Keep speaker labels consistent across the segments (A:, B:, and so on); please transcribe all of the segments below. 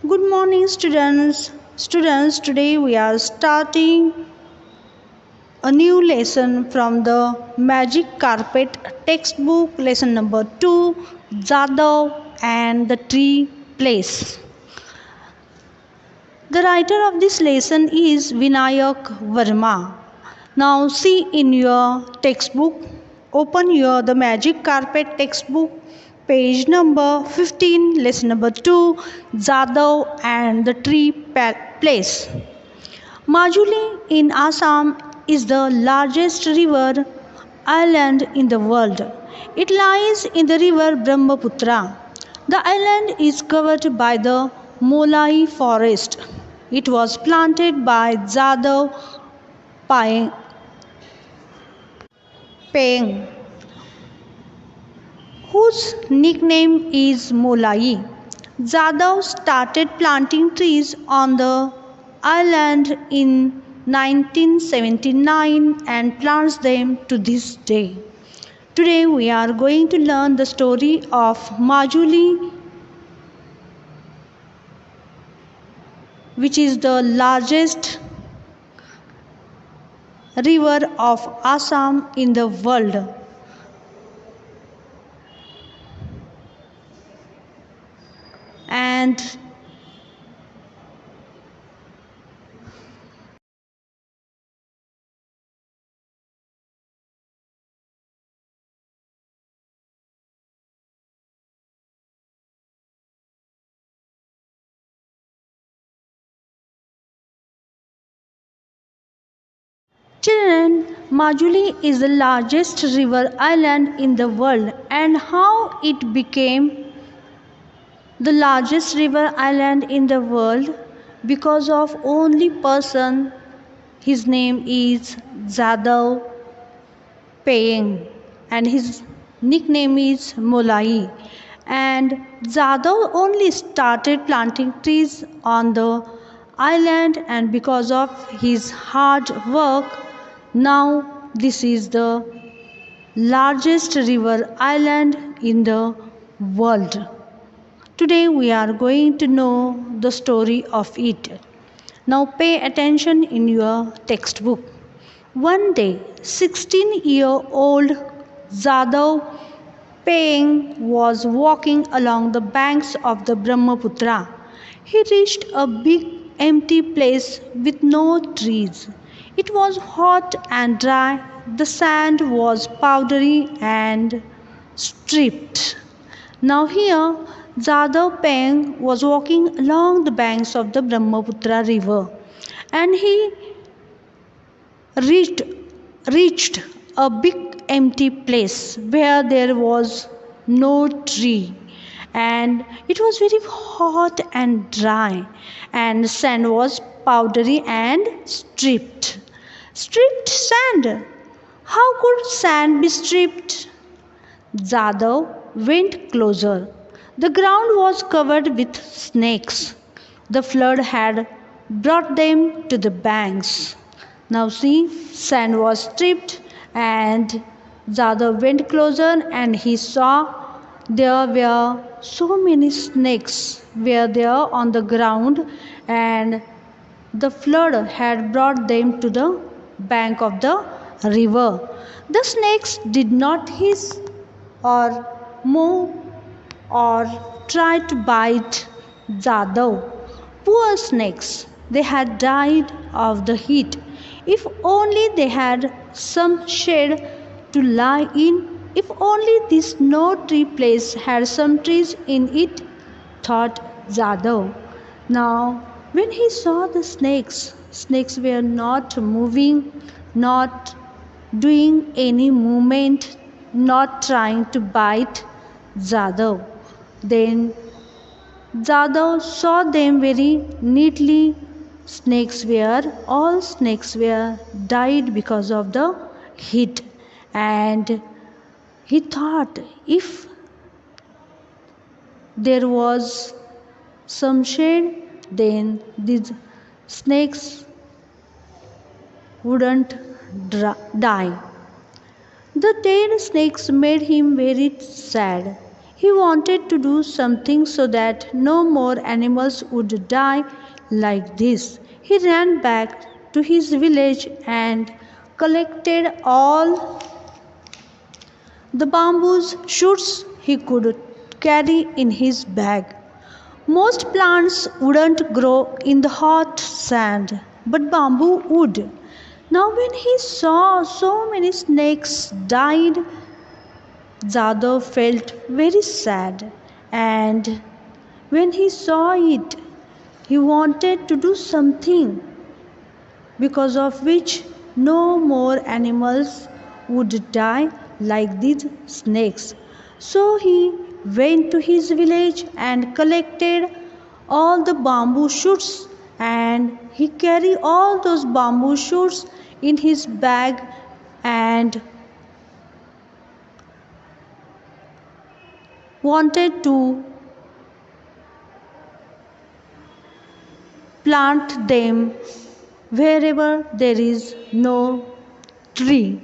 A: Good morning, students. Students, today we are starting a new lesson from the Magic Carpet textbook, lesson number 2, Jadav and the Tree Place. The writer of this lesson is Vinayak Verma. Now see in your textbook, open your the Magic Carpet textbook, page number 15, lesson number 2, Jadav and the Tree Place. Majuli in Assam is the largest river island in the world. It lies in the river Brahmaputra. The island is covered by the Molai forest. It was planted by Jadav Payeng, whose nickname is Molai. Jadav started planting trees on the island in 1979 and plants them to this day. Today we are going to learn the story of Majuli, which is the largest river of Assam in the world. And children, Majuli is the largest river island in the world, and how it became the largest river island in the world because of only person. His name is Jadav Payeng and his nickname is Molai. And Jadav only started planting trees on the island, and because of his hard work, now this is the largest river island in the world. Today we are going to know the story of it. Now pay attention in your textbook. One day, 16-year-old Jadav Payeng was walking along the banks of the Brahmaputra. He reached a big empty place with no trees. It was hot and dry. The sand was powdery and stripped. Now here, Jadav Payeng was walking along the banks of the Brahmaputra river, and he reached a big empty place where there was no tree, and it was very hot and dry, and sand was powdery and stripped sand. How could sand be stripped? Jadav went closer. The ground was covered with snakes. The flood had brought them to the banks. Now see, sand was stripped, and Jadav went closer and he saw there were so many snakes were there on the ground, and the flood had brought them to the bank of the river. The snakes did not hiss or move or try to bite Jadav. Poor snakes, they had died of the heat. If only they had some shade to lie in. If only this no tree place had some trees in it, thought Jadav. Now, when he saw the snakes were not moving, not doing any movement, not trying to bite Jadav. Then Jadav saw them very neatly. All snakes were died because of the heat, and he thought if there was some shade, then these snakes wouldn't die. The dead snakes made him very sad. He wanted to do something so that no more animals would die like this. He ran back to his village and collected all the bamboo shoots he could carry in his bag. Most plants wouldn't grow in the hot sand, but bamboo would. Now, when he saw so many snakes died, Jadhav felt very sad, and when he saw it, he wanted to do something because of which no more animals would die like these snakes. So he went to his village and collected all the bamboo shoots, and he carried all those bamboo shoots in his bag and wanted to plant them wherever there is no tree.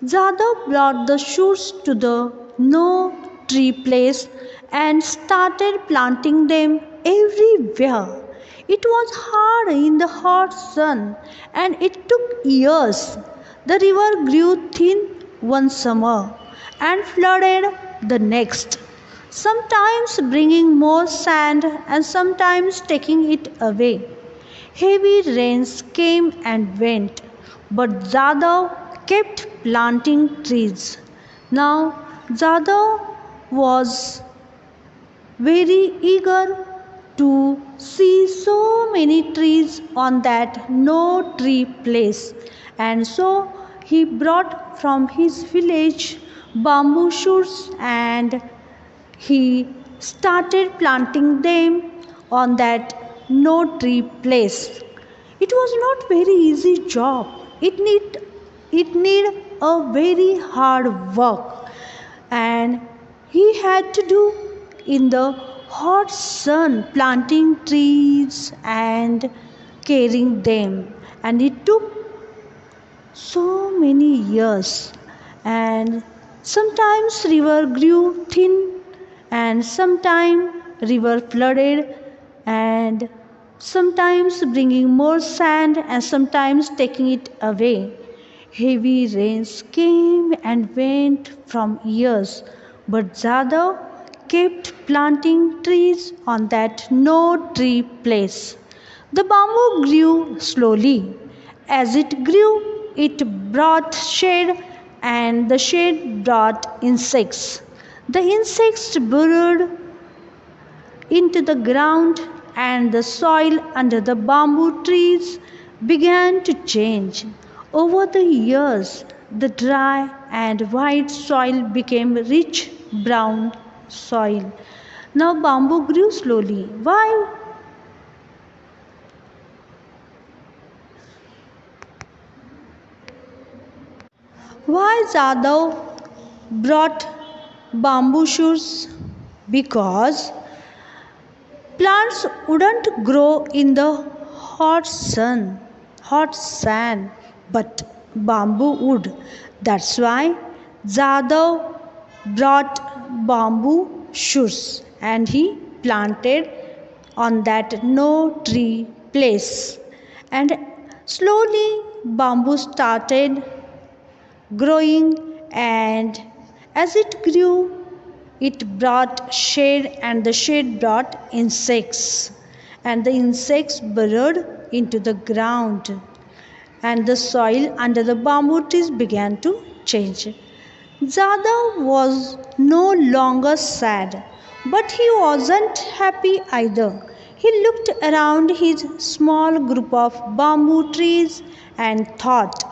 A: Jadhav brought the shoots to the no tree place and started planting them everywhere. It was hard in the hot sun and it took years. The river grew thin one summer and flooded the next, sometimes bringing more sand and sometimes taking it away. Heavy rains came and went, but Jadhav kept planting trees. Now, Jadhav was very eager to see so many trees on that no tree place, and so he brought from his village bamboo shoots and he started planting them on that no tree place. It was not very easy job. It need a very hard work, and he had to do in the hot sun planting trees and caring them, and it took so many years, and sometimes river grew thin and sometimes river flooded and sometimes bringing more sand and sometimes taking it away. Heavy rains came and went from years, but Jadhav kept planting trees on that no tree place. The bamboo grew slowly. As it grew, it brought shade, and the shade brought insects. The insects burrowed into the ground, and the soil under the bamboo trees began to change. Over the years, the dry and white soil became rich brown soil. Now bamboo grew slowly. Why Jadhav brought bamboo shoots? Because plants wouldn't grow in the hot sand, but bamboo would. That's why Jadhav brought bamboo shoots and he planted on that no tree place. And slowly bamboo started growing, and as it grew, it brought shade, and the shade brought insects, and the insects burrowed into the ground, and the soil under the bamboo trees began to change. Jadhav was no longer sad, but he wasn't happy either. He looked around his small group of bamboo trees and thought,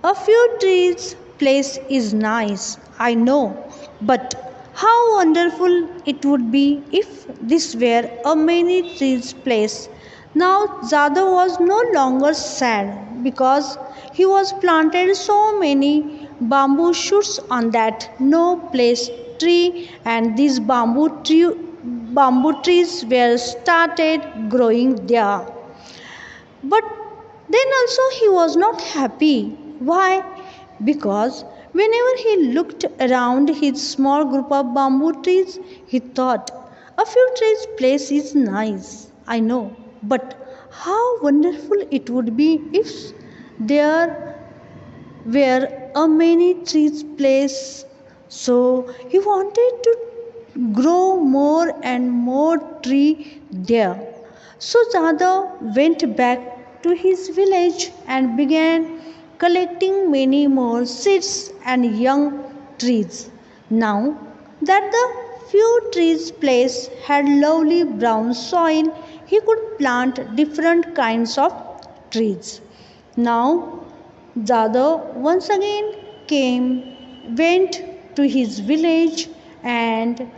A: a few trees place is nice, I know, but how wonderful it would be if this were a many trees place. Now Jadhav was no longer sad because he was planted so many bamboo shoots on that no place tree, and these bamboo trees were started growing there. But then also he was not happy. Why? Because Whenever he looked around his small group of bamboo trees, he thought, a few trees place is nice, I know, but how wonderful it would be if there were a many trees place. So he wanted to grow more and more tree there. So Jadhav went back to his village and began collecting many more seeds and young trees. Now that the few trees place had lovely brown soil, he could plant different kinds of trees. Now Jadhav once again went to his village and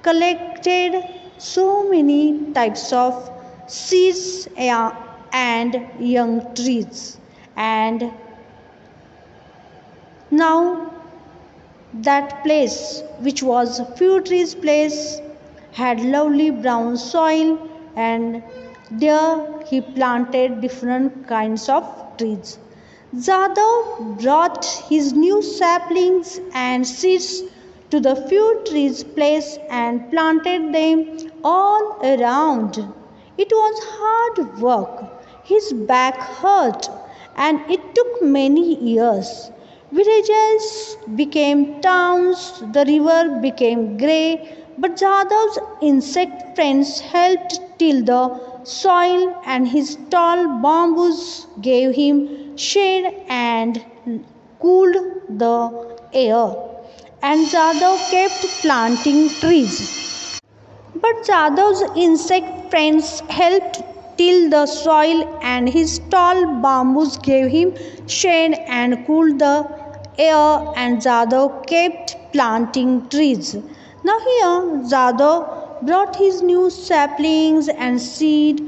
A: collected so many types of seeds and young trees. And now that place, which was few trees place, had lovely brown soil, and there he planted different kinds of trees. Jadhav brought his new saplings and seeds to the few trees place and planted them all around. It was hard work. His back hurt and it took many years. Villages became towns, the river became grey, but Jadav's insect friends helped till the soil and his tall bamboos gave him shade and cooled the air. And Jadav kept planting trees. But Jadav's insect friends helped till the soil and his tall bamboos gave him shade and cooled the air, and Jadav kept planting trees. Now here Jadav brought his new saplings and seeds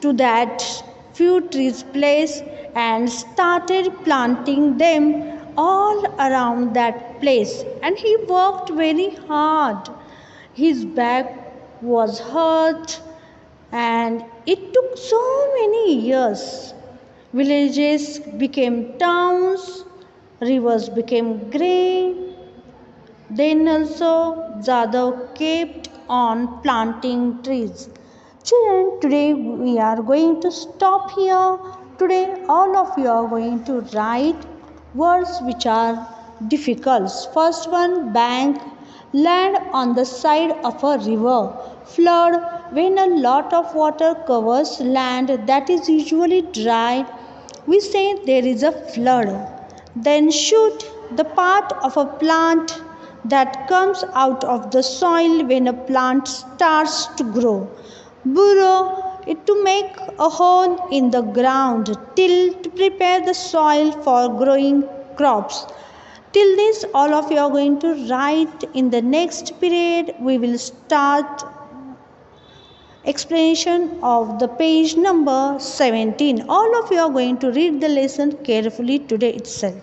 A: to that few trees place and started planting them all around that place, and he worked very hard. His back was hurt and it took so many years. Villages became towns, rivers became grey. Then also Jadav kept on planting trees. Children, today we are going to stop here. Today all of you are going to write words which are difficult. First one, bank, land on the side of a river. Flood, when a lot of water covers land that is usually dry, we say there is a flood. Then shoot, the part of a plant that comes out of the soil when a plant starts to grow. Burrow, it to make a hole in the ground. Till, to prepare the soil for growing crops. Till this, all of you are going to write. In the next period, we will start explanation of the page number 17. All of you are going to read the lesson carefully today itself.